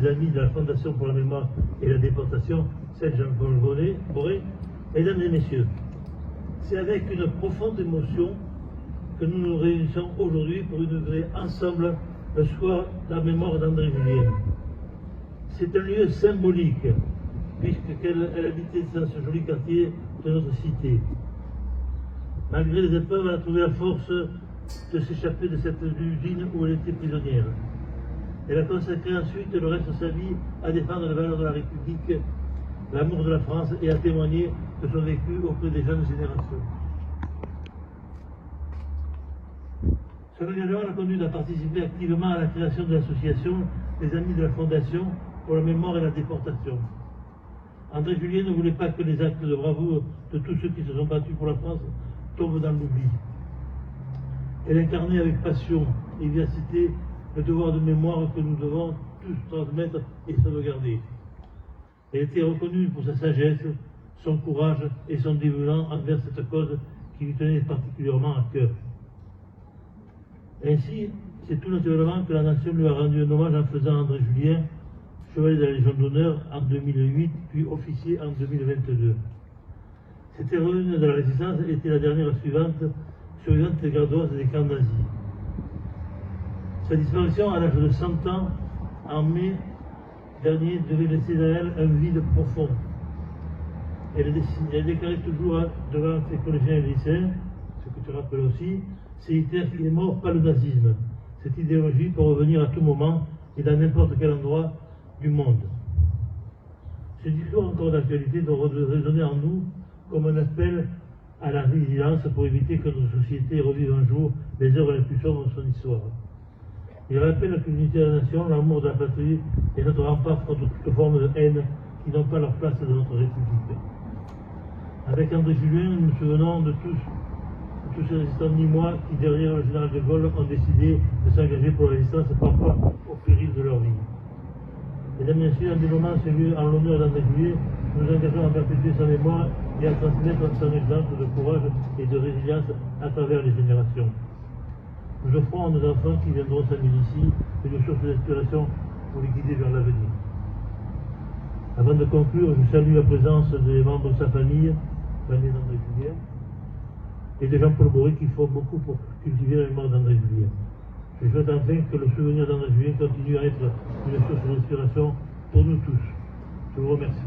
les amis de la Fondation pour la mémoire et la déportation, celle Jean-Paul Boré, mesdames et messieurs, c'est avec une profonde émotion que nous nous réunissons aujourd'hui pour inaugurer ensemble le soir de la mémoire d'André Julien. C'est un lieu symbolique, puisqu'elle habitait dans ce joli quartier de notre cité. Malgré les épreuves, elle a trouvé la force de s'échapper de cette usine où elle était prisonnière. Elle a consacré ensuite le reste de sa vie à défendre les valeurs de la République, l'amour de la France et à témoigner de son vécu auprès des jeunes générations. Son engagement l'a conduit à participer activement à la création de l'association des Amis de la Fondation pour la mémoire et la déportation. André Julien ne voulait pas que les actes de bravoure de tous ceux qui se sont battus pour la France tombent dans l'oubli. Elle incarnait avec passion et vivacité le devoir de mémoire que nous devons tous transmettre et sauvegarder. Elle était reconnue pour sa sagesse, son courage et son dévouement envers cette cause qui lui tenait particulièrement à cœur. Ainsi, c'est tout naturellement que la nation lui a rendu un hommage en faisant André Julien chevalier de la Légion d'honneur en 2008, puis officier en 2022. Cette héroïne de la Résistance était la dernière survivante des gardoises des camps nazis. Sa disparition à l'âge de 100 ans, en mai dernier, devait laisser derrière elle un vide profond. Elle déclarait toujours devant ses collégiens et lycéens, ce que tu rappelles aussi, c'est Hitler qui est mort, pas le nazisme. Cette idéologie peut revenir à tout moment et dans n'importe quel endroit du monde. Ce discours encore d'actualité doit résonner en nous comme un appel à la vigilance pour éviter que notre société revive un jour les heures les plus sombres de son histoire. Il rappelle que l'unité de la nation, l'amour de la patrie est notre rempart contre toute forme de haine qui n'ont pas leur place dans notre République. Avec André Julien, nous nous souvenons de tous ces résistants nîmois qui, derrière le général de Gaulle, ont décidé de s'engager pour la résistance, parfois au péril de leur vie. Mesdames et messieurs, en des moments celui en l'honneur d'André Julien, nous nous engageons à perpétuer sa mémoire et à transmettre son exemple de courage et de résilience à travers les générations. Nous offrons à nos enfants qui viendront s'amuser ici une source d'inspiration pour les guider vers l'avenir. Avant de conclure, je salue la présence des membres de sa famille, l'année d'André Julien, et de Jean-Paul Boré qui font beaucoup pour cultiver la mémoire d'André Julien. Je souhaite enfin que le souvenir d'André Julien continue à être une source d'inspiration pour nous tous. Je vous remercie.